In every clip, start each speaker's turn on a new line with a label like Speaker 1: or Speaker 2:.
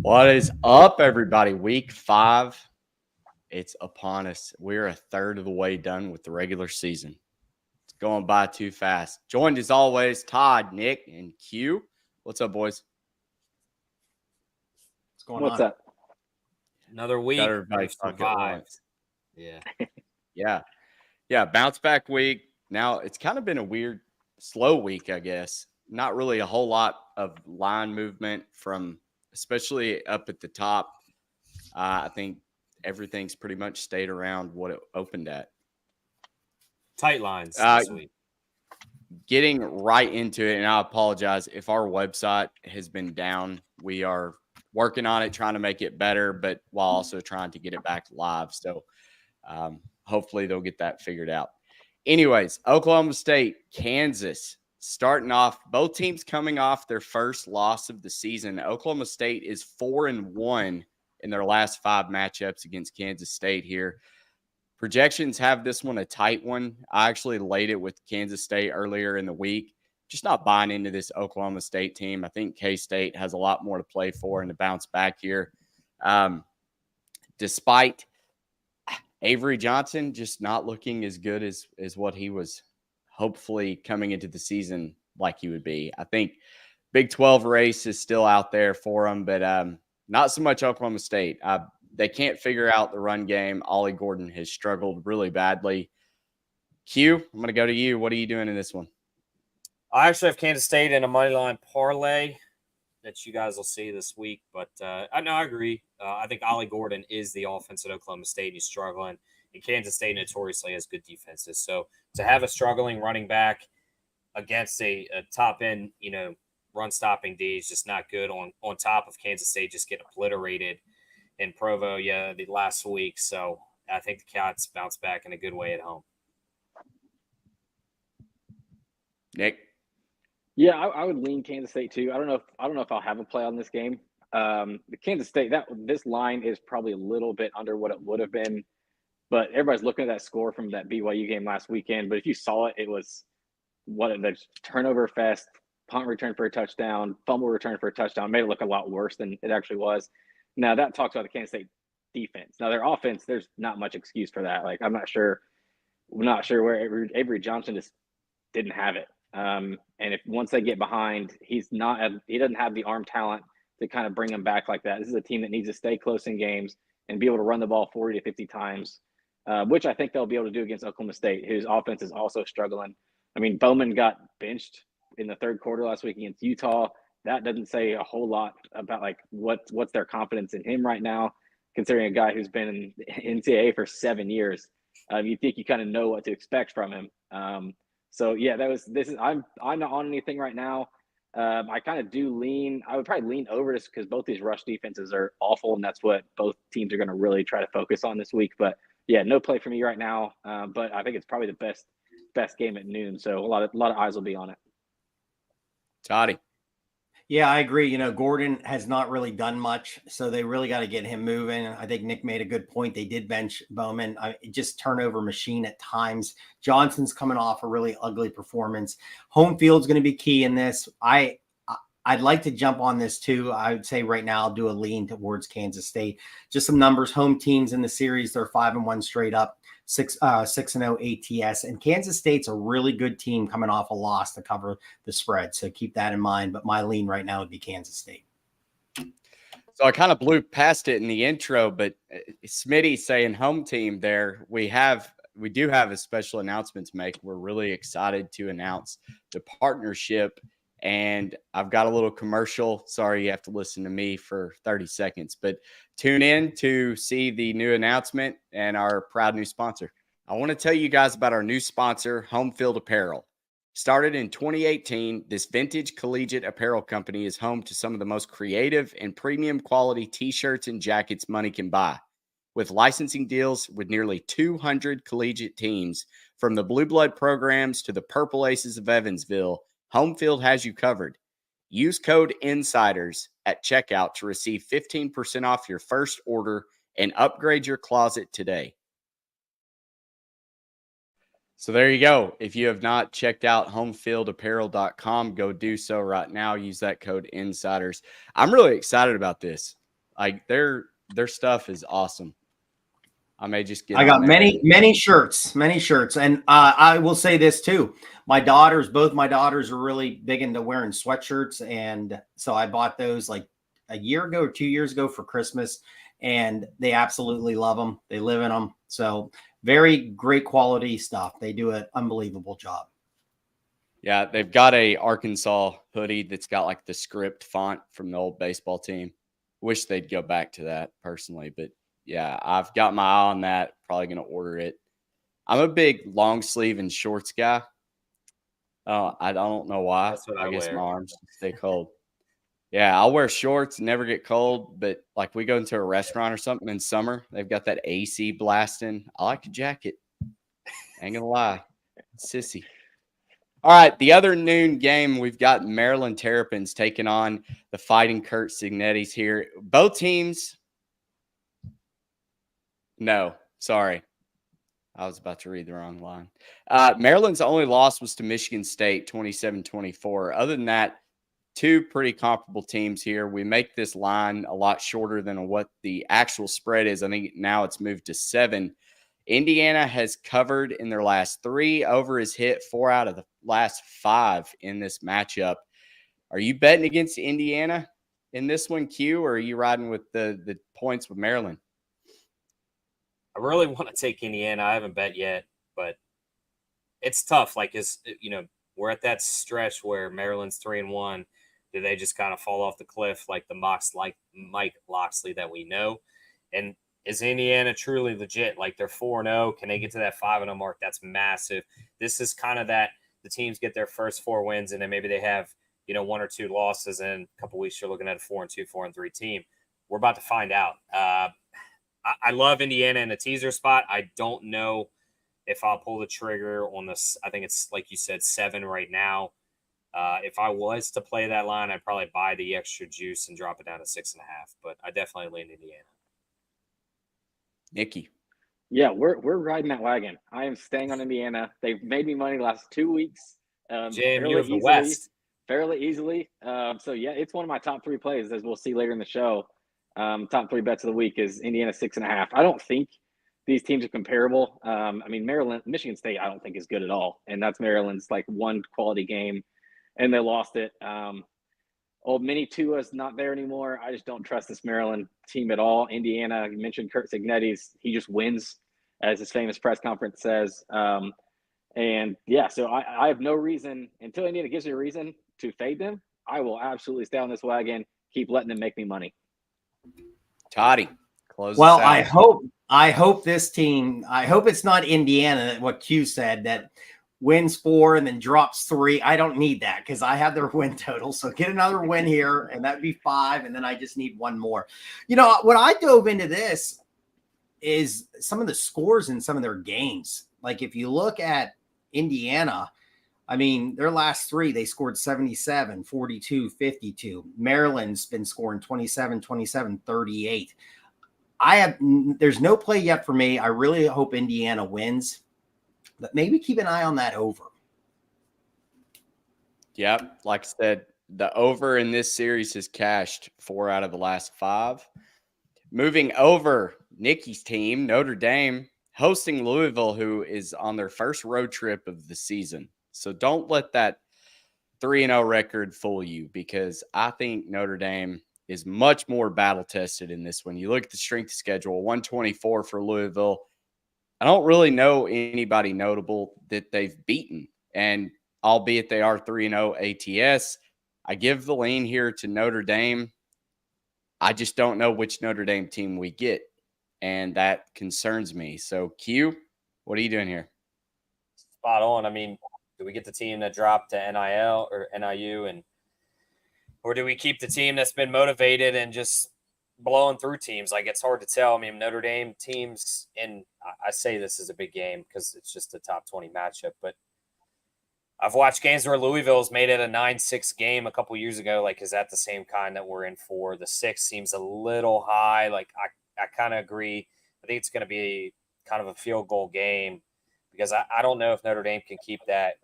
Speaker 1: What is up, everybody? Week 5, it's upon us. We're a third of the way done with the regular season. It's going by too fast. Joined as always, Todd, Nick, and Q. What's up, boys?
Speaker 2: What's going
Speaker 3: What's
Speaker 2: on?
Speaker 3: up?
Speaker 4: Another week.
Speaker 1: Got everybody
Speaker 4: We've
Speaker 1: stuck at
Speaker 4: survived.
Speaker 1: once.
Speaker 4: Yeah.
Speaker 1: Yeah. Bounce back week. Now, it's kind of been a weird, slow week, I guess. Not really a whole lot of line movement from, especially up at the top. I think everything's pretty much stayed around what it opened at.
Speaker 4: Tight lines this week.
Speaker 1: Getting right into it, and I apologize if our website has been down. We are working on it, trying to make it better, but while also trying to get it back live. So hopefully they'll get that figured out. Anyways, Oklahoma State, Kansas, starting off, both teams coming off their first loss of the season. Oklahoma State is 4-1 in their last 5 matchups against Kansas State here. Projections have this one a tight one. I actually laid it with Kansas State earlier in the week. Just not buying into this Oklahoma State team. I think K-State has a lot more to play for and to bounce back here. Despite Avery Johnson just not looking as good as what he was hopefully coming into the season like he would be. I think Big 12 race is still out there for him, but not so much Oklahoma State. They can't figure out the run game. Ollie Gordon has struggled really badly. Q, I'm going to go to you. What are you doing in this one?
Speaker 4: I actually have Kansas State in a moneyline parlay that you guys will see this week. But I agree. I think Ollie Gordon is the offense at Oklahoma State. He's struggling. And Kansas State notoriously has good defenses. So to have a struggling running back against a top-end, run-stopping D is just not good on top of Kansas State just getting obliterated in Provo, the last week. So I think the Cats bounce back in a good way at home.
Speaker 1: Nick?
Speaker 3: Yeah, I would lean Kansas State too. I don't know if I'll have a play on this game. The Kansas State, this line is probably a little bit under what it would have been, but everybody's looking at that score from that BYU game last weekend. But if you saw it, it was the turnover fest, punt return for a touchdown, fumble return for a touchdown. Made it look a lot worse than it actually was. Now that talks about the Kansas State defense. Now their offense, there's not much excuse for that. Like I'm not sure where Avery Johnson just didn't have it. And if once they get behind, he doesn't have the arm talent to kind of bring them back like that. This is a team that needs to stay close in games and be able to run the ball 40 to 50 times, which I think they'll be able to do against Oklahoma State, whose offense is also struggling. I mean, Bowman got benched in the third quarter last week against Utah. That doesn't say a whole lot about like what's their confidence in him right now, considering a guy who's been in NCAA for 7 years. You think you kind of know what to expect from him. So yeah, I'm not on anything right now. I kind of do lean. I would probably lean over this because both these rush defenses are awful, and that's what both teams are going to really try to focus on this week. But yeah, no play for me right now. But I think it's probably the best game at noon. So a lot of eyes will be on it.
Speaker 1: Toddy.
Speaker 2: Yeah, I agree. Gordon has not really done much, so they really got to get him moving. I think Nick made a good point. They did bench Bowman. Just turnover machine at times. Johnson's coming off a really ugly performance. Home field's going to be key in this. I'd like to jump on this too. I would say right now I'll do a lean towards Kansas State. Just some numbers. Home teams in the series, they're 5-1 straight up. 6-0 ATS, and Kansas State's a really good team coming off a loss to cover the spread. So keep that in mind. But my lean right now would be Kansas State.
Speaker 1: So I kind of blew past it in the intro, but Smitty saying home team there. We do have a special announcement to make. We're really excited to announce the partnership. And I've got a little commercial. Sorry, you have to listen to me for 30 seconds, but tune in to see the new announcement and our proud new sponsor. I want to tell you guys about our new sponsor, Home Field Apparel. Started in 2018, this vintage collegiate apparel company is home to some of the most creative and premium quality t-shirts and jackets money can buy. With licensing deals with nearly 200 collegiate teams, from the Blue Blood programs to the Purple Aces of Evansville, Home Field has you covered. Use code INSIDERS at checkout to receive 15% off your first order and upgrade your closet today. So there you go. If you have not checked out homefieldapparel.com, go do so right now. Use that code INSIDERS. I'm really excited about this. Like their stuff is awesome. I may just get.
Speaker 2: I got
Speaker 1: on there.
Speaker 2: many shirts, and I will say this too. Both my daughters are really big into wearing sweatshirts, and so I bought those like a year ago or 2 years ago for Christmas, and they absolutely love them. They live in them, so very great quality stuff. They do an unbelievable job.
Speaker 1: Yeah, they've got a Arkansas hoodie that's got like the script font from the old baseball team. Wish they'd go back to that personally, but yeah, I've got my eye on that. Probably going to order it. I'm a big long sleeve and shorts guy. I don't know why.
Speaker 4: That's what
Speaker 1: I guess
Speaker 4: wear.
Speaker 1: my arms stay cold. Yeah, I'll wear shorts, never get cold. But like we go into a restaurant or something in summer, they've got that AC blasting. I like a jacket. Ain't gonna lie, sissy. All right, the other noon game, we've got Maryland Terrapins taking on the Fighting Kurt Signettis here. Both teams. No, sorry. I was about to read the wrong line. Maryland's only loss was to Michigan State, 27-24. Other than that, two pretty comparable teams here. We make this line a lot shorter than what the actual spread is. I think now it's moved to 7. Indiana has covered in their last 3. Over has hit 4 out of the last 5 in this matchup. Are you betting against Indiana in this one, Q, or are you riding with the points with Maryland?
Speaker 4: I really want to take Indiana. I haven't bet yet, but it's tough. Like, we're at that stretch where Maryland's 3-1. Do they just kind of fall off the cliff like Mike Locksley that we know? And is Indiana truly legit? Like, they're 4-0. Can they get to that 5-0 mark? That's massive. This is kind of that the teams get their first 4 wins, and then maybe they have, 1 or 2 losses, and a couple weeks you're looking at a 4-2, 4-3 team. We're about to find out. I love Indiana in the teaser spot. I don't know if I'll pull the trigger on this. I think it's, like you said, 7 right now. If I was to play that line, I'd probably buy the extra juice and drop it down to 6.5. But I definitely lean Indiana.
Speaker 1: Nikki.
Speaker 3: Yeah, we're riding that wagon. I am staying on Indiana. They've made me money the last 2 weeks.
Speaker 4: JMU of the West.
Speaker 3: Fairly easily. So, yeah, it's one of my top 3 plays, as we'll see later in the show. Top 3 bets of the week is Indiana 6.5. I don't think these teams are comparable. Michigan State, I don't think is good at all. And that's Maryland's like one quality game, and they lost it. Old Mini Tua's not there anymore. I just don't trust this Maryland team at all. Indiana, you mentioned Kurt Signettis. He just wins, as his famous press conference says. So I have no reason, until Indiana gives me a reason to fade them, I will absolutely stay on this wagon, keep letting them make me money.
Speaker 1: Toddy, close.
Speaker 2: Well, I hope this team, I hope it's not Indiana, what Q said, that wins 4 and then drops 3. I don't need that because I have their win total. So get another win here, and that'd be 5. And then I just need 1 more. When I dove into this is some of the scores in some of their games. Like if you look at Indiana, their last 3, they scored 77, 42, 52. Maryland's been scoring 27, 27, 38. There's no play yet for me. I really hope Indiana wins, but maybe keep an eye on that over.
Speaker 1: Yep. Like I said, the over in this series has cashed 4 out of the last 5. Moving over, Nikki's team, Notre Dame, hosting Louisville, who is on their first road trip of the season. So don't let that 3-0 record fool you, because I think Notre Dame is much more battle-tested in this one. You look at the strength of schedule, 124 for Louisville. I don't really know anybody notable that they've beaten, and albeit they are 3-0 ATS, I give the lean here to Notre Dame. I just don't know which Notre Dame team we get, and that concerns me. So, Q, what are you doing here?
Speaker 4: Spot on. Do we get the team that dropped to NIL or NIU, or do we keep the team that's been motivated and just blowing through teams? Like, it's hard to tell. Notre Dame teams, and I say this is a big game because it's just a top 20 matchup, but I've watched games where Louisville's made it a 9-6 game a couple years ago. Like, is that the same kind that we're in for? The 6 seems a little high. Like, I kind of agree. I think it's going to be kind of a field goal game, because I don't know if Notre Dame can keep that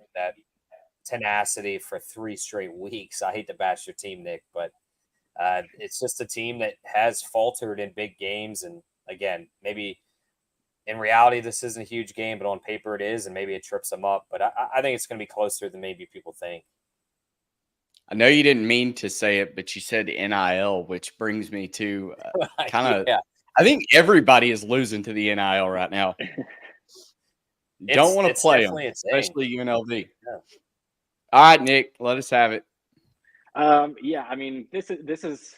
Speaker 4: tenacity for 3 straight weeks. I hate to bash your team, Nick, but It's just a team that has faltered in big games. And again, maybe in reality, this isn't a huge game, but on paper it is, and maybe it trips them up. But I think it's going to be closer than maybe people think.
Speaker 1: I know you didn't mean to say it, but you said NIL, which brings me to kind of.
Speaker 4: Yeah.
Speaker 1: I think everybody is losing to the NIL right now. Don't want to play them, especially UNLV.
Speaker 4: Yeah.
Speaker 1: All right, Nick, let us have it.
Speaker 3: Yeah, I mean, this is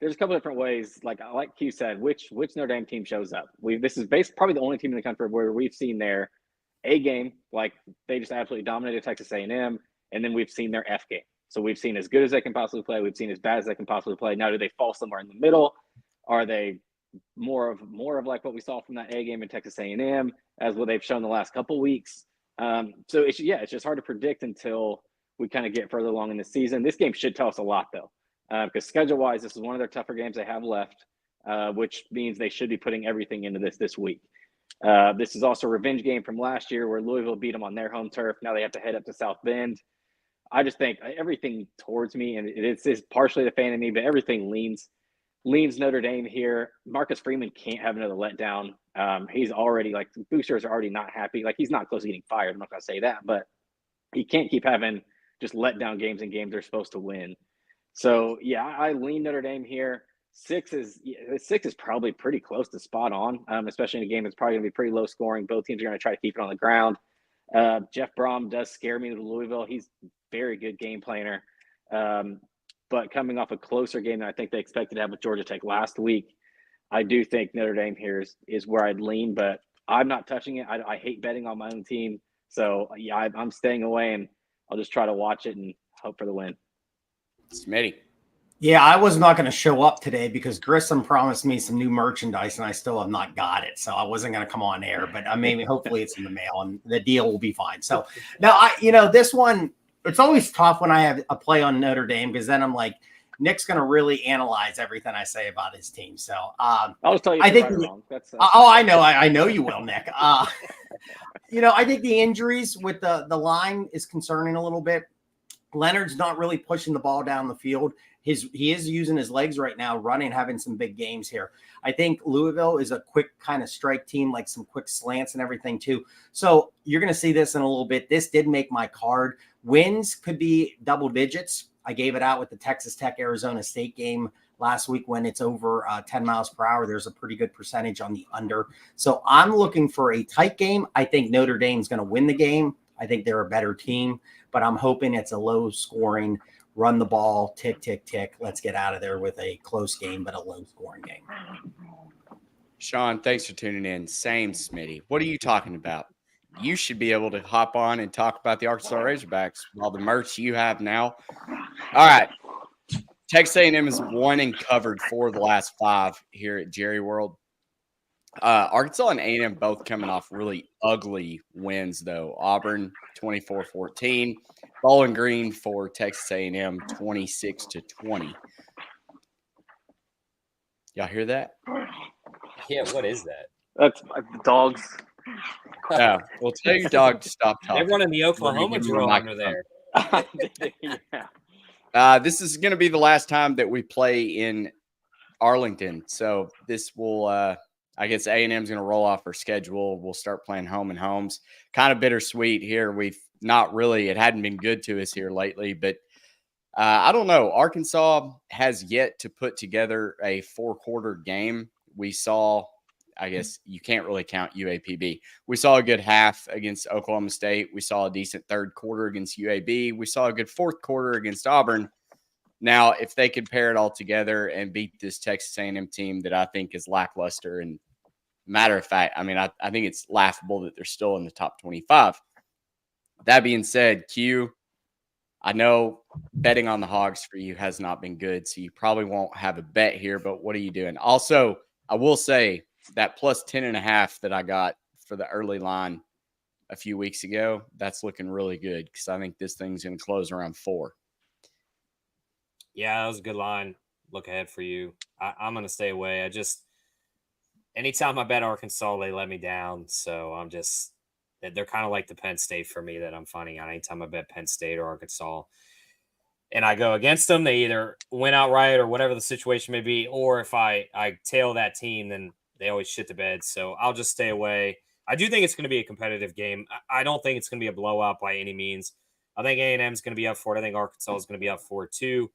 Speaker 3: there's a couple different ways. Like Q said, which Notre Dame team shows up? This is probably the only team in the country where we've seen their A game, like they just absolutely dominated Texas A&M, and then we've seen their F game. So we've seen as good as they can possibly play. We've seen as bad as they can possibly play. Now, do they fall somewhere in the middle? Are they more of like what we saw from that A game in Texas A&M, as what they've shown the last couple weeks? So it's just hard to predict until we kind of get further along in the season. This game should tell us a lot, though, because schedule-wise, this is one of their tougher games they have left, which means they should be putting everything into this week. This is also a revenge game from last year where Louisville beat them on their home turf. Now they have to head up to South Bend. I just think everything towards me, and it's partially the fan in me, but everything leans Notre Dame here. Marcus Freeman can't have another letdown. He's already boosters are already not happy. Like, he's not close to getting fired. I'm not going to say that, but he can't keep having just letdown games and games they're supposed to win. So yeah, I lean Notre Dame here. 6 is probably pretty close to spot on, especially in a game that's probably going to be pretty low scoring. Both teams are going to try to keep it on the ground. Jeff Brom does scare me with Louisville. He's a very good game planner. But coming off a closer game than I think they expected to have with Georgia Tech last week, I do think Notre Dame here is where I'd lean, but I'm not touching it. I hate betting on my own team. So yeah, I'm staying away, and I'll just try to watch it and hope for the win.
Speaker 1: Smitty.
Speaker 2: Yeah, I was not going to show up today because Grissom promised me some new merchandise, and I still have not got it. So I wasn't going to come on air, but hopefully it's in the mail, and the deal will be fine. So now, this one, it's always tough when I have a play on Notre Dame, because then I'm like, Nick's going to really analyze everything I say about his team. So
Speaker 3: I'll just tell you.
Speaker 2: I think.
Speaker 3: Right or wrong. That's
Speaker 2: I know. I know you will, Nick. I think the injuries with the line is concerning a little bit. Leonard's not really pushing the ball down the field. He is using his legs right now, running, having some big games here. I think Louisville is a quick kind of strike team, like some quick slants and everything too. So you're going to see this in a little bit. This did make my card. Wins could be double digits. I gave it out with the Texas Tech Arizona State game last week. When it's over 10 miles per hour, there's a pretty good percentage on the under. So I'm looking for a tight game. I think Notre Dame's going to win the game. I think they're a better team, but I'm hoping it's a low scoring, run the ball, tick, tick, tick. Let's get out of there with a close game, but a low scoring game.
Speaker 1: Sean, thanks for tuning in. Same, Smitty. What are you talking about? You should be able to hop on and talk about the Arkansas Razorbacks, all the merch you have now. All right. Texas A&M is won and covered 4 of the last 5 here at Jerry World. Arkansas and A&M both coming off really ugly wins, though. Auburn 24-14, Bowling Green for Texas A&M 26-20. Y'all hear that?
Speaker 4: Yeah, what is that?
Speaker 3: That's dogs.
Speaker 1: Yeah, well, tell your dog to stop talking.
Speaker 4: Everyone in the Oklahoma drill under there.
Speaker 3: Yeah.
Speaker 1: This is going to be the last time that we play in Arlington, so this will I guess A&M's going to roll off our schedule. We'll start playing home and homes. Kind of bittersweet here. We've not really – it hadn't been good to us here lately. But I don't know. Arkansas has yet to put together a 4-quarter game. We saw – I guess you can't really count UAPB. We saw a good half against Oklahoma State. We saw a decent third quarter against UAB. We saw a good fourth quarter against Auburn. Now, if they could pair it all together and beat this Texas A&M team that I think is lackluster, and matter of fact, I think it's laughable that they're still in the top 25. That being said, Q, I know betting on the Hogs for you has not been good, so you probably won't have a bet here, but what are you doing? Also, I will say that plus 10.5 that I got for the early line a few weeks ago, that's looking really good because I think this thing's going to close around 4.
Speaker 4: Yeah, that was a good line. Look ahead for you. I'm going to stay away. Anytime I bet Arkansas, they let me down. So they're kind of like the Penn State for me that I'm finding out. Anytime I bet Penn State or Arkansas, and I go against them, they either win outright or whatever the situation may be. Or if I tail that team, then they always shit the bed. So I'll just stay away. I do think it's going to be a competitive game. I don't think it's going to be a blowout by any means. I think A&M is going to be up for it. I think Arkansas is going to be up for it too.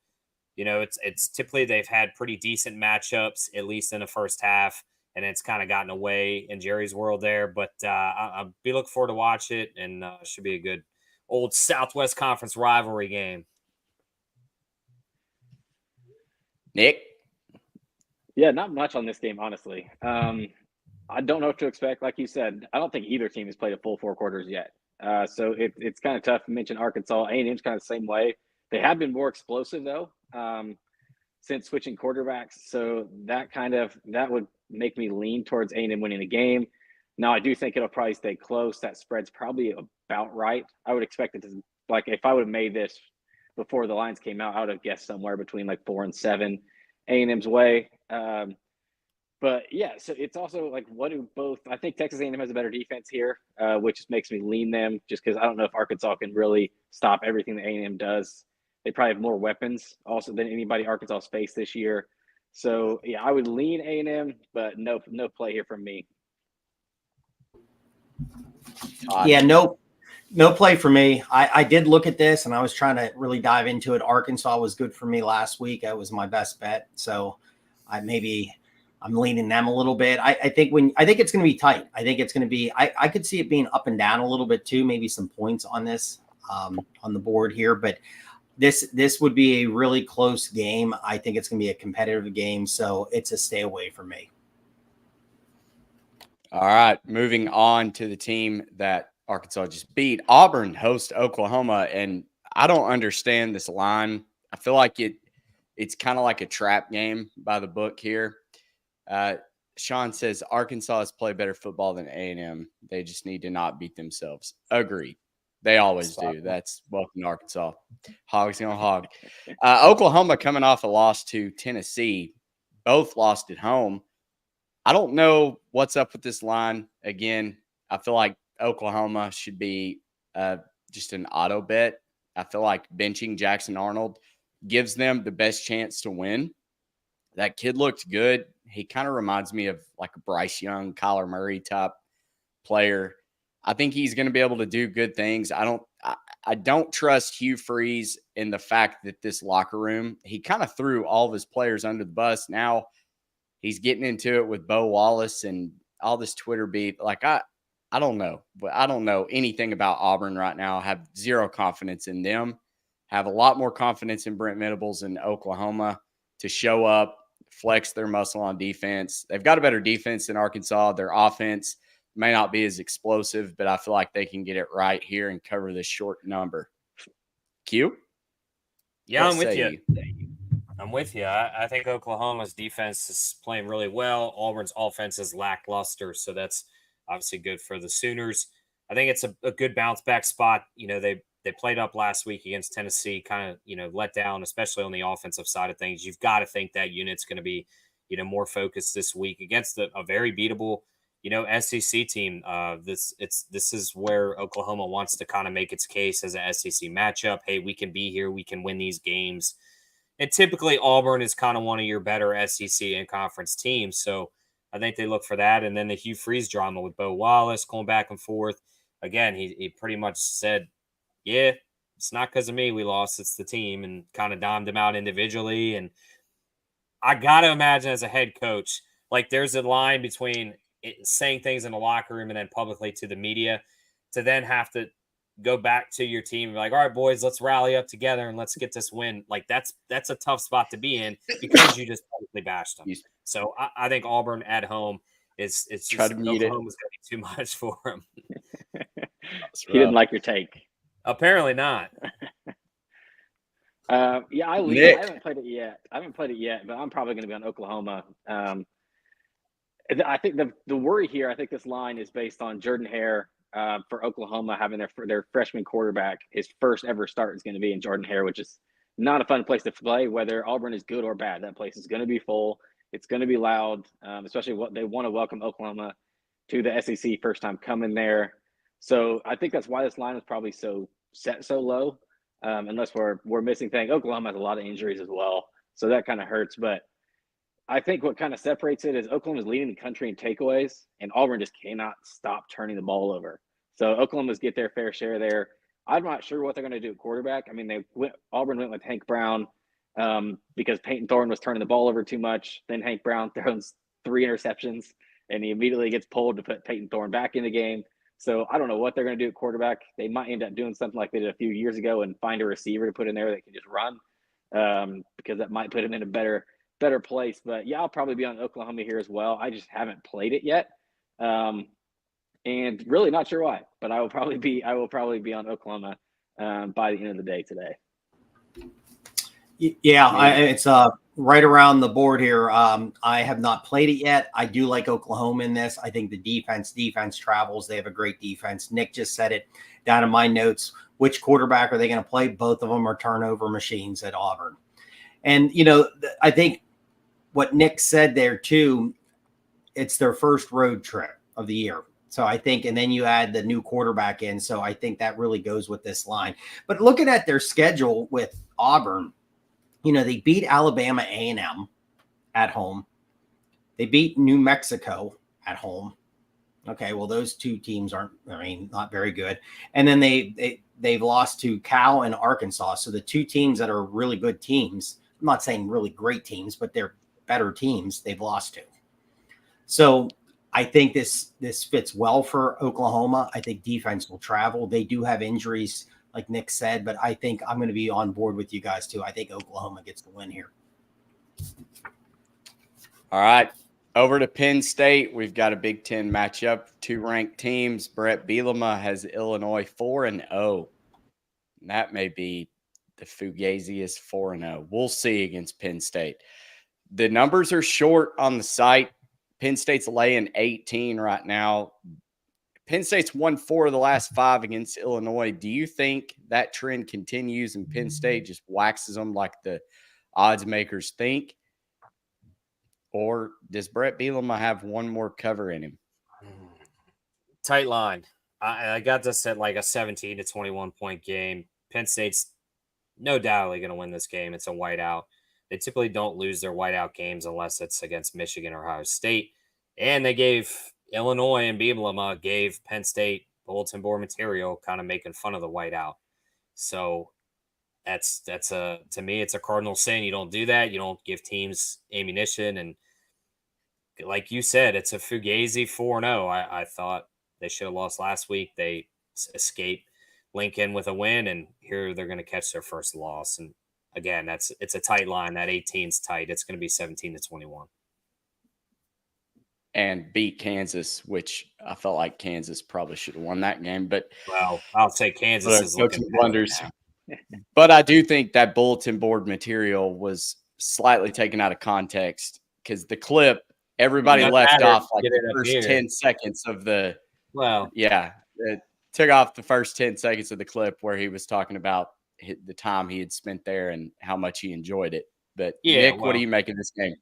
Speaker 4: You know, it's typically they've had pretty decent matchups, at least in the first half, and it's kind of gotten away in Jerry's world there. But I'll be looking forward to watch it, and should be a good old Southwest Conference rivalry game.
Speaker 1: Nick?
Speaker 3: Yeah, not much on this game, honestly. I don't know what to expect. Like you said, I don't think either team has played a full 4 quarters yet. So it's kind of tough to mention Arkansas. A&M's kind of the same way. They have been more explosive, though, since switching quarterbacks. So that would make me lean towards A&M winning the game. Now, I do think it'll probably stay close. That spread's probably about right. I would expect it to, like, if I would have made this before the lines came out, I would have guessed somewhere between like 4 and 7 A&M's way. But yeah, so it's also like, I think Texas A&M has a better defense here, which makes me lean them just because I don't know if Arkansas can really stop everything that A&M does. They probably have more weapons also than anybody Arkansas faced this year. So yeah, I would lean A&M, but no play here from me.
Speaker 2: Yeah, no play for me. I did look at this and I was trying to really dive into it. Arkansas was good for me last week. That was my best bet. So I'm leaning them a little bit. I think it's going to be tight. I think it's going to be, I could see it being up and down a little bit too, maybe some points on this, on the board here, but this would be a really close game. I think it's going to be a competitive game. So it's a stay away from me.
Speaker 1: All right, moving on to the team that Arkansas just beat. Auburn hosts Oklahoma, and I don't understand this line. I feel like it's kind of like a trap game by the book here. Sean says Arkansas has played better football than A&M. They just need to not beat themselves. Agreed. They always do. That's welcome to Arkansas. Hogs gonna hog. Oklahoma coming off a loss to Tennessee. Both lost at home. I don't know what's up with this line. Again, I feel like Oklahoma should be just an auto bet. I feel like benching Jackson Arnold gives them the best chance to win. That kid looked good. He kind of reminds me of like a Bryce Young, Kyler Murray type player. I think he's going to be able to do good things. I don't trust Hugh Freeze in the fact that this locker room, he kind of threw all of his players under the bus. Now he's getting into it with Bo Wallace and all this Twitter beef. Like, I don't know. But I don't know anything about Auburn right now. I have zero confidence in them. Have a lot more confidence in Brent Venables in Oklahoma to show up, flex their muscle on defense. They've got a better defense than Arkansas. Their offense may not be as explosive, but I feel like they can get it right here and cover this short number. Q?
Speaker 4: Yeah, I'm with you. I'm with you. I think Oklahoma's defense is playing really well. Auburn's offense is lackluster, so that's obviously good for the Sooners. I think it's a good bounce back spot. You know, they played up last week against Tennessee, kind of, you know, let down, especially on the offensive side of things. You've got to think that unit's going to be, you know, more focused this week against a very beatable, you know, SEC team. This is where Oklahoma wants to kind of make its case as a SEC matchup. Hey, we can be here. We can win these games. And typically Auburn is kind of one of your better SEC and conference teams. So I think they look for that. And then the Hugh Freeze drama with Bo Wallace going back and forth. Again, he pretty much said, yeah, it's not because of me we lost. It's the team, and kind of domed him out individually. And I got to imagine as a head coach, like there's a line between saying things in the locker room and then publicly to the media to then have to go back to your team and be like, all right, boys, let's rally up together and let's get this win. Like that's a tough spot to be in because you just publicly bashed them. So I think Auburn at home it's just Oklahoma's going to be too much for him.
Speaker 3: He didn't like your take.
Speaker 4: Apparently not.
Speaker 3: Yeah, I haven't played it yet. But I'm probably going to be on Oklahoma. I think the worry here, I think this line is based on Jordan Hare for Oklahoma having their freshman quarterback. His first ever start is going to be in Jordan Hare, which is not a fun place to play, whether Auburn is good or bad. That place is going to be full. It's going to be loud, especially what they want to welcome Oklahoma to the SEC first time coming there. So I think that's why this line is probably so low. unless we're missing things. Oklahoma has a lot of injuries as well, so that kind of hurts. But I think what kind of separates it is Oklahoma's leading the country in takeaways, and Auburn just cannot stop turning the ball over. So Oklahoma's get their fair share there. I'm not sure what they're going to do at quarterback. I mean, Auburn went with Hank Brown because Peyton Thorne was turning the ball over too much. Then Hank Brown throws 3 interceptions, and he immediately gets pulled to put Peyton Thorne back in the game. So I don't know what they're going to do at quarterback. They might end up doing something like they did a few years ago and find a receiver to put in there that can just run because that might put him in a better place. But yeah, I'll probably be on Oklahoma here as well. I just haven't played it yet. And really not sure why, but I will probably be on Oklahoma by the end of the day today.
Speaker 2: Yeah, it's right around the board here. I have not played it yet. I do like Oklahoma in this. I think the defense travels. They have a great defense. Nick just said it down in my notes. Which quarterback are they going to play? Both of them are turnover machines at Auburn. And, I think what Nick said there too, it's their first road trip of the year. So I think, and then you add the new quarterback in. So I think that really goes with this line. But looking at their schedule with Auburn, they beat Alabama A&M at home. They beat New Mexico at home. Okay, well, those two teams not very good. And then they've lost to Cal and Arkansas. So the two teams that are really good teams, I'm not saying really great teams, but they're better teams, they've lost to. So I think this fits well for Oklahoma. I think defense will travel. They do have injuries, like Nick said, but I think I'm going to be on board with you guys too. I think Oklahoma gets the win here.
Speaker 1: All right. Over to Penn State. We've got a Big Ten matchup. 2 ranked teams. Brett Bielema has Illinois 4-0. That may be the fugaziest 4-0. We'll see against Penn State. The numbers are short on the site. Penn State's laying 18 right now. Penn State's won 4 of the last 5 against Illinois. Do you think that trend continues and Penn State just waxes them like the odds makers think? Or does Brett Bielema have one more cover in him?
Speaker 4: Tight line. I got this at like a 17 to 21 point game. Penn State's no doubtly going to win this game. It's a whiteout. They typically don't lose their whiteout games unless it's against Michigan or Ohio State. And they gave Illinois and Bielema gave Penn State bulletin board material, kind of making fun of the whiteout. So that's to me, it's a cardinal sin. You don't do that. You don't give teams ammunition. And like you said, it's a fugazi 4-0. I thought they should have lost last week. They escaped Lincoln with a win, and here they're going to catch their first loss. And again, it's a tight line. That 18's tight. It's going to be 17 to 21.
Speaker 1: And beat Kansas, which I felt like Kansas probably should have won that game. But
Speaker 4: well, I'll say Kansas is looking
Speaker 1: wonders. But I do think that bulletin board material was slightly taken out of context because the clip, everybody left off like the first 10 seconds of the.
Speaker 4: Well,
Speaker 1: yeah, it took off the first 10 seconds of the clip where he was talking about the time he had spent there and how much he enjoyed it. But Nick, what do you make of this game?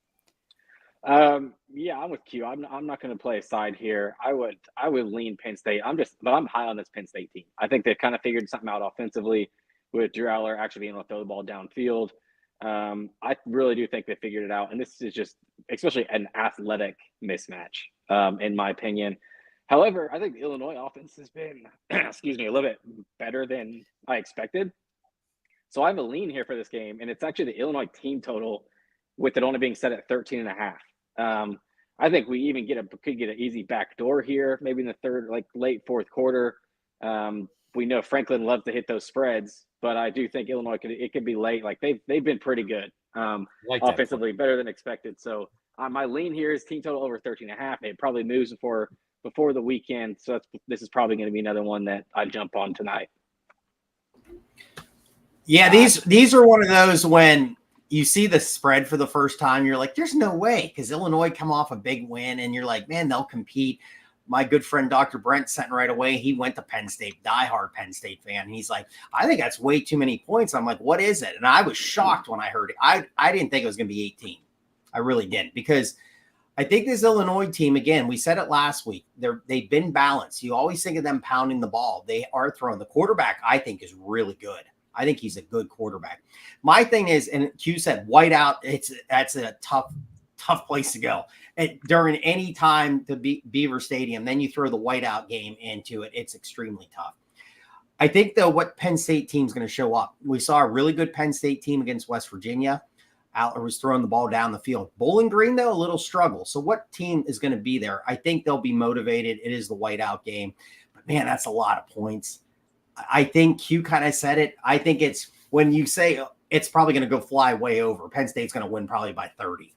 Speaker 3: Yeah, I'm with Q. I'm not going to play a side here. I would lean Penn State. But I'm high on this Penn State team. I think they've kind of figured something out offensively with Drew Aller actually being able to throw the ball downfield. I really do think they figured it out, and this is just especially an athletic mismatch, in my opinion. However, I think the Illinois offense has been, a little bit better than I expected. So I have a lean here for this game, and it's actually the Illinois team total with it only being set at 13.5. I think we even could get an easy backdoor here, maybe in the third, like late fourth quarter. We know Franklin loves to hit those spreads, but I do think Illinois could be late. Like they've been pretty good offensively, better than expected. So my lean here is team total over 13.5. It probably moves before the weekend. So this is probably going to be another one that I jump on tonight.
Speaker 2: Yeah, these are one of those when you see the spread for the first time, you're like, there's no way, because Illinois come off a big win, and you're like, man, they'll compete. My good friend Dr. Brent sent right away. He went to Penn State, diehard Penn State fan. And he's like, I think that's way too many points. I'm like, what is it? And I was shocked when I heard it. I didn't think it was going to be 18. I really didn't, because I think this Illinois team, again, we said it last week, they've been balanced. You always think of them pounding the ball. They are throwing. The quarterback, I think, is really good. I think he's a good quarterback. My thing is, and Q said whiteout, that's a tough place to go. During any time to Beaver Stadium, then you throw the whiteout game into it. It's extremely tough. I think, though, what Penn State team's going to show up. We saw a really good Penn State team against West Virginia. Aller was throwing the ball down the field. Bowling Green, though, a little struggle. So what team is going to be there? I think they'll be motivated. It is the whiteout game. But, man, that's a lot of points. I think Q kind of said it. I think it's when you say it's probably going to go fly way over. Penn State's going to win probably by 30.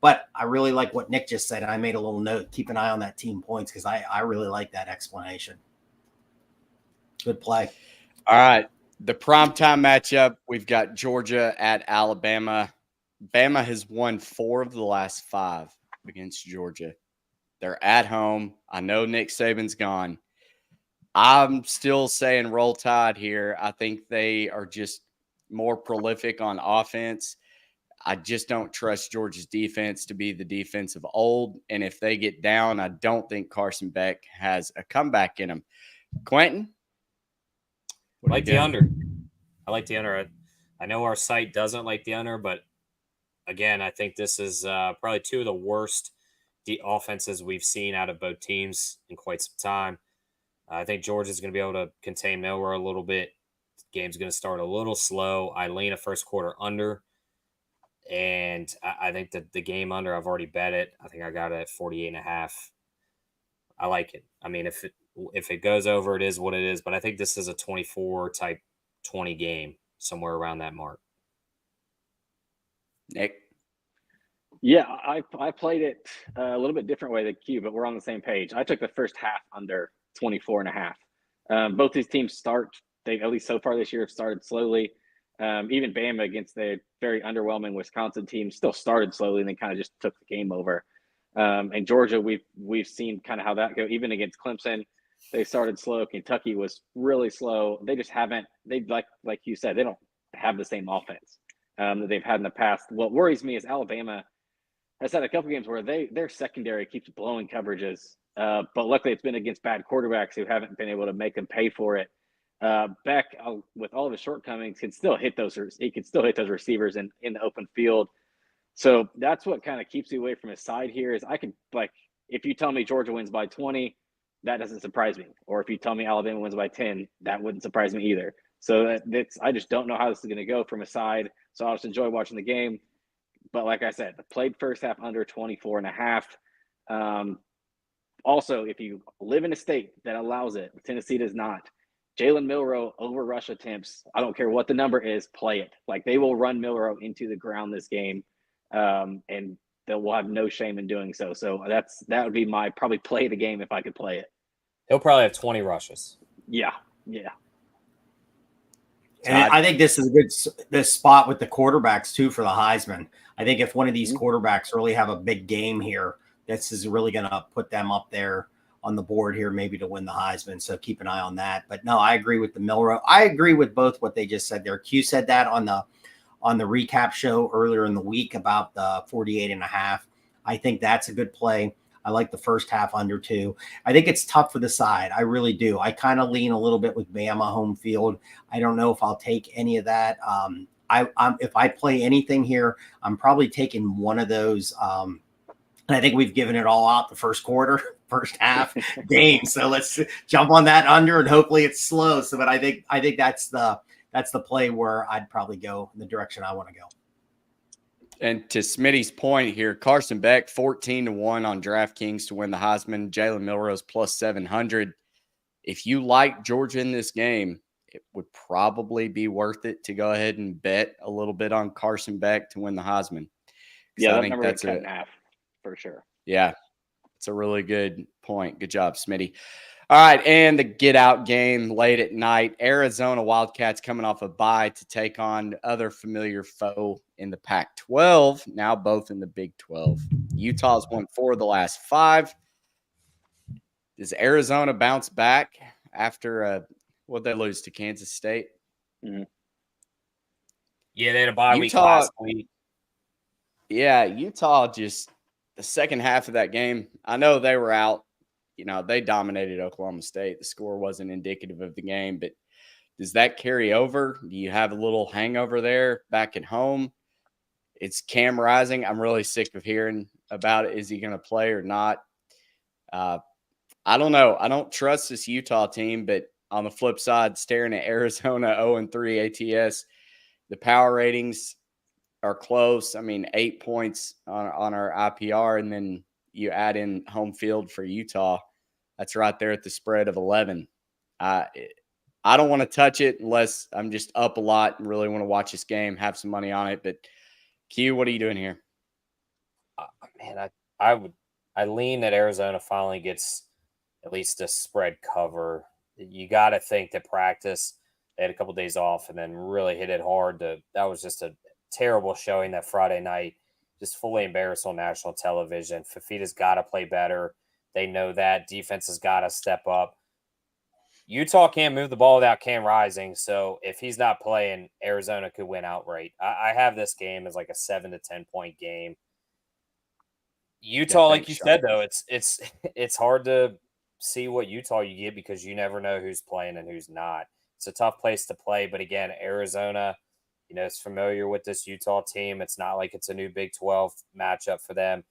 Speaker 2: But I really like what Nick just said. And I made a little note. Keep an eye on that team points because I really like that explanation. Good play.
Speaker 1: All right. The primetime matchup, we've got Georgia at Alabama. Bama has won 4 of the last 5 against Georgia. They're at home. I know Nick Saban's gone. I'm still saying Roll Tide here. I think they are just more prolific on offense. I just don't trust Georgia's defense to be the defense of old. And if they get down, I don't think Carson Beck has a comeback in him. Quentin?
Speaker 4: I like the under. I like the under. I know our site doesn't like the under, but again, I think this is probably 2 of the worst offenses we've seen out of both teams in quite some time. I think Georgia's going to be able to contain Milroe a little bit. The game's going to start a little slow. I lean a first quarter under, and I think that the game under, I've already bet it. I think I got it at 48.5. I like it. I mean, if it goes over, it is what it is. But I think this is a 24 type 20 game, somewhere around that mark.
Speaker 1: Nick?
Speaker 3: Yeah, I played it a little bit different way than Q, but we're on the same page. I took the first half under 24.5. Both these teams they at least so far this year have started slowly. Even Bama against the very underwhelming Wisconsin team still started slowly and then kind of just took the game over. And Georgia, we've seen kind of how that go. Even against Clemson, they started slow. Kentucky was really slow. They just haven't. They like you said, they don't have the same offense that they've had in the past. What worries me is Alabama has had a couple games where their secondary keeps blowing coverages. But luckily, it's been against bad quarterbacks who haven't been able to make them pay for it. Beck, with all of his shortcomings, can still hit those. He can still hit those receivers in the open field. So that's what kind of keeps me away from his side here. Is I can if you tell me Georgia wins by 20, that doesn't surprise me. Or if you tell me Alabama wins by 10, that wouldn't surprise me either. So I just don't know how this is going to go from a side. So I'll just enjoy watching the game. But like I said, I played first half under 24.5. Also, if you live in a state that allows it, Tennessee does not. Jalen Milroe over rush attempts. I don't care what the number is, play it. They will run Milroe into the ground this game, and they will have no shame in doing so. So that would be my probably play of the game if I could play it.
Speaker 4: He'll probably have 20 rushes.
Speaker 3: Yeah.
Speaker 2: And I think this is this spot with the quarterbacks too for the Heisman. I think if one of these quarterbacks really have a big game here, this is really going to put them up there on the board here, maybe to win the Heisman. So keep an eye on that. But no, I agree with the Milroe. I agree with both what they just said there. Q said that on the recap show earlier in the week about the 48.5. I think that's a good play. I like the first half under 2. I think it's tough for the side. I really do. I kind of lean a little bit with Bama home field. I don't know if I'll take any of that. If I play anything here, I'm probably taking one of those. And I think we've given it all out the first half game. So let's jump on that under and hopefully it's slow. So, but I think that's the play where I'd probably go in the direction I want to go.
Speaker 1: And to Smitty's point here, Carson Beck 14-1 on DraftKings to win the Heisman. Jalen Milroe's plus 700. If you like Georgia in this game, it would probably be worth it to go ahead and bet a little bit on Carson Beck to win the Heisman.
Speaker 3: Yeah, I think that's cut in half for sure.
Speaker 1: Yeah, it's a really good point. Good job, Smitty. All right, and the get-out game late at night. Arizona Wildcats coming off a bye to take on other familiar foe in the Pac-12, now both in the Big 12. Utah's won 4 of the last 5. Does Arizona bounce back after what they lose to Kansas State?
Speaker 3: Mm-hmm.
Speaker 4: Yeah, they had a bye week last week.
Speaker 1: Yeah, Utah just the second half of that game, I know they were out. They dominated Oklahoma State. The score wasn't indicative of the game, but Does that carry over? Do you have a little hangover there back at home? It's Cam Rising. I'm really sick of hearing about it. Is he going to play or not? I don't know. I don't trust this Utah team, but on the flip side, staring at Arizona 0-3 ATS, the power ratings are close. I mean, 8 points on our IPR, and then you add in home field for Utah. That's right there at the spread of 11. I don't want to touch it unless I'm just up a lot and really want to watch this game, have some money on it. But Q, what are you doing here?
Speaker 4: Man, I lean that Arizona finally gets at least a spread cover. You got to think that practice, they had a couple of days off and then really hit it hard. That was just a terrible showing that Friday night, just fully embarrassed on national television. Fafita's got to play better. They know that. Defense has got to step up. Utah can't move the ball without Cam Rising, so if he's not playing, Arizona could win outright. I have this game as like a 7 to 10 point game. Utah, like you said, though, it's hard to see what Utah you get because you never know who's playing and who's not. It's a tough place to play, but again, Arizona, is familiar with this Utah team. It's not like it's a new Big 12 matchup for them.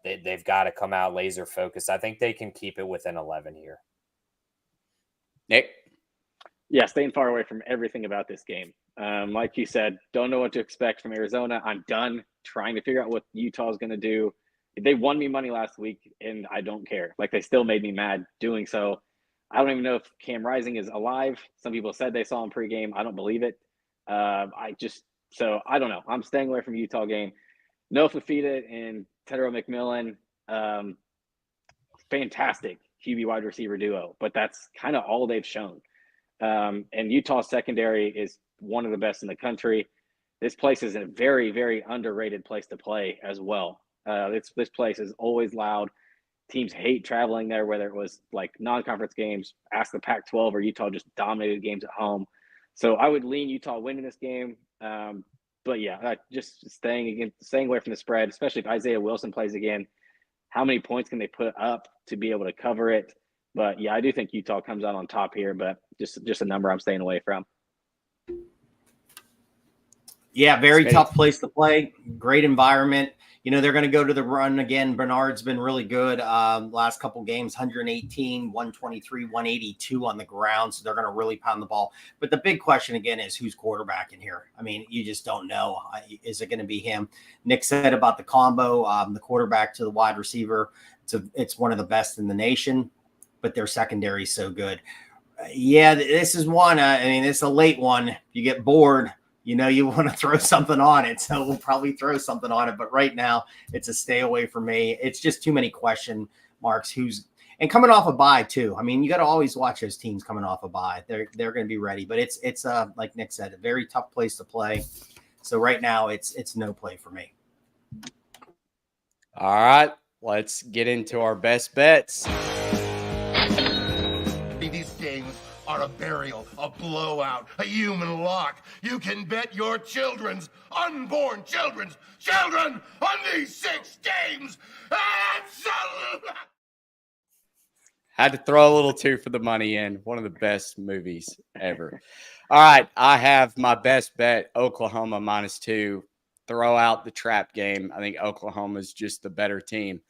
Speaker 4: They've got to come out laser focused. I think they can keep it within 11 here.
Speaker 1: Nick?
Speaker 3: Yeah, staying far away from everything about this game. Like you said, don't know what to expect from Arizona. I'm done trying to figure out what Utah is going to do. They won me money last week, and I don't care. Like, they still made me mad doing so. I don't even know if Cam Rising is alive. Some people said they saw him pregame. I don't believe it. So I don't know. I'm staying away from Utah game. No Fafita and Tedero McMillan. Fantastic QB wide receiver duo, but that's kind of all they've shown. And Utah's secondary is one of the best in the country. This place is a very, very underrated place to play as well. This place is always loud. Teams hate traveling there, whether it was like non-conference games, ask the Pac-12, or Utah just dominated games at home. So I would lean Utah winning this game. But yeah, just staying away from the spread, especially if Isaiah Wilson plays again. How many points can they put up to be able to cover it? But yeah, I do think Utah comes out on top here, but just a number I'm staying away from.
Speaker 2: Yeah, very tough place to play. Great environment. They're going to go to the run again. Bernard's been really good. Last couple games, 118, 123, 182 on the ground. So they're going to really pound the ball. But the big question again is who's quarterback in here? I mean, you just don't know. Is it going to be him? Nick said about the combo, the quarterback to the wide receiver. It's one of the best in the nation, but their secondary is so good. Yeah, this is one. It's a late one. You get bored. You want to throw something on it. So we'll probably throw something on it. But right now, it's a stay away for me. It's just too many question marks. And coming off a bye, too. I mean, you got to always watch those teams coming off a bye. They're going to be ready. But it's like Nick said, a very tough place to play. So right now, it's no play for me.
Speaker 1: All right. Let's get into our best bets.
Speaker 5: These games are a burial, a blowout, a human lock. You can bet your unborn children on these 6 games. Absolutely.
Speaker 1: Had to throw a little two for the money in. One of the best movies ever. All right. I have my best bet, Oklahoma -2. Throw out the trap game. I think Oklahoma is just the better team.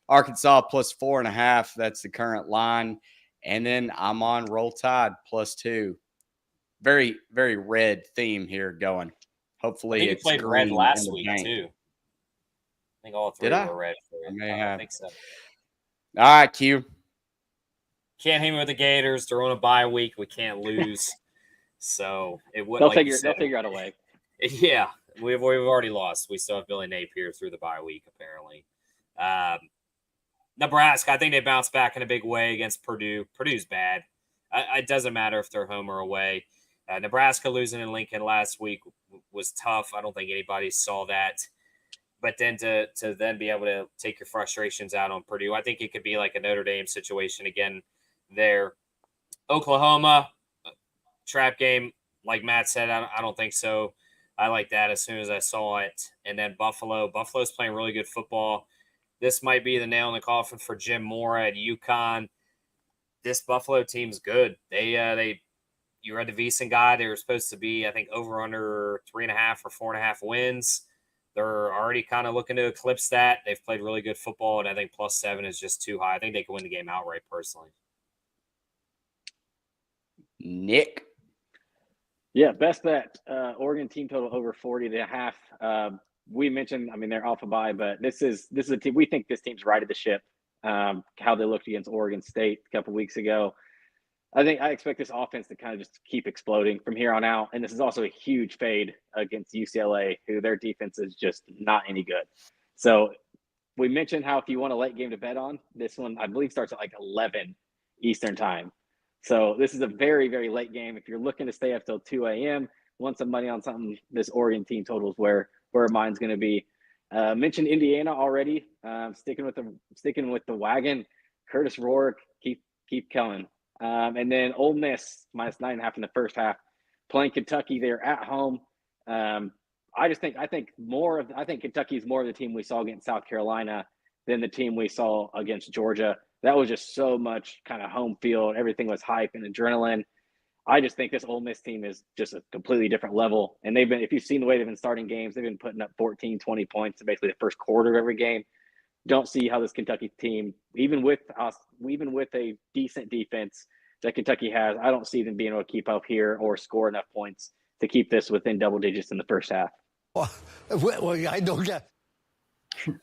Speaker 1: Arkansas +4.5. That's the current line. And then I'm on Roll Tide +2. Very, very red theme here going. Hopefully
Speaker 4: it's played red last week too. I think all three were red.
Speaker 1: I may have.
Speaker 4: I think so.
Speaker 1: All right, Q.
Speaker 4: Can't hang with the Gators. They're on a bye week. We can't lose. So it would.
Speaker 3: They'll figure out a way.
Speaker 4: Yeah, we've already lost. We still have Billy Napier through the bye week apparently. Nebraska, I think they bounced back in a big way against Purdue. Purdue's bad. It doesn't matter if they're home or away. Nebraska losing in Lincoln last week was tough. I don't think anybody saw that. But then to then be able to take your frustrations out on Purdue, I think it could be like a Notre Dame situation again there. Oklahoma, trap game, like Matt said, I don't think so. I like that as soon as I saw it. And then Buffalo's playing really good football. This might be the nail in the coffin for Jim Mora at UConn. This Buffalo team's good. They You read the VSiN guide. They were supposed to be, I think, over under 3.5 or 4.5 wins. They're already kind of looking to eclipse that. They've played really good football, and I think +7 is just too high. I think they could win the game outright, personally.
Speaker 1: Nick.
Speaker 3: Yeah, best bet. Oregon team total over 40.5. We mentioned, I mean, they're off a bye, but this is a team. We think this team's righted the ship. How they looked against Oregon State a couple weeks ago. I expect this offense to kind of just keep exploding from here on out. And this is also a huge fade against UCLA, who their defense is just not any good. So we mentioned how if you want a late game to bet on, this one I believe starts at like 11 Eastern time. So this is a very, very late game. If you're looking to stay up till 2 a.m., want some money on something, this Oregon team total is where mine's going to be. Mentioned Indiana already. Sticking with the wagon. Curtis Rourke, keep coming. And then Ole Miss -9.5 in the first half, playing Kentucky. They're at home. I think Kentucky is more of the team we saw against South Carolina than the team we saw against Georgia. That was just so much kind of home field. Everything was hype and adrenaline. I just think this Ole Miss team is just a completely different level. And if you've seen the way they've been starting games, they've been putting up 14, 20 points in basically the first quarter of every game. Don't see how this Kentucky team, even with a decent defense that Kentucky has, I don't see them being able to keep up here or score enough points to keep this within double digits in the first half.
Speaker 6: Well, I know that.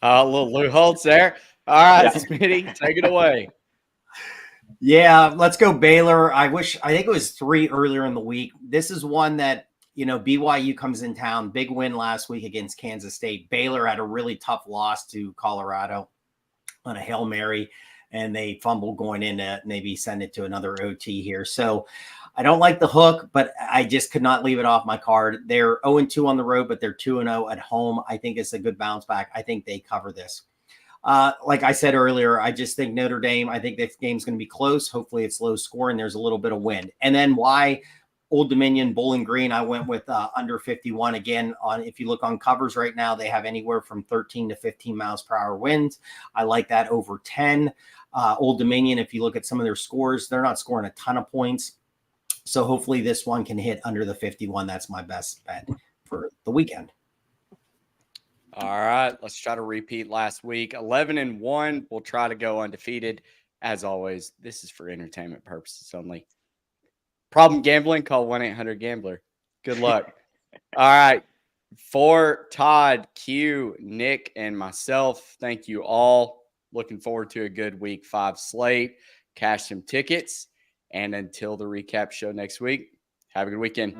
Speaker 1: A little Lou Holtz there. All right, Smitty, take it away.
Speaker 2: Yeah, let's go Baylor. I think it was 3 earlier in the week. This is one that, BYU comes in town. Big win last week against Kansas State. Baylor had a really tough loss to Colorado on a Hail Mary, and they fumbled going in to maybe send it to another OT here. So I don't like the hook, but I just could not leave it off my card. They're 0-2 on the road, but they're 2-0 at home. I think it's a good bounce back. I think they cover this. Like I said earlier, I just think Notre Dame, I think this game's going to be close. Hopefully it's low score and there's a little bit of wind. And then why Old Dominion, Bowling Green, I went with under 51 again. If you look on covers right now, they have anywhere from 13 to 15 miles per hour winds. I like that over 10. Old Dominion, if you look at some of their scores, they're not scoring a ton of points. So hopefully this one can hit under the 51. That's my best bet for the weekend.
Speaker 1: All right, let's try to repeat last week. 11-1. We'll try to go undefeated. As always, this is for entertainment purposes only. Problem gambling? Call 1-800-GAMBLER. Good luck. All right. For Todd, Q, Nick, and myself, thank you all. Looking forward to a good week 5 slate. Cash some tickets. And until the recap show next week, have a good weekend.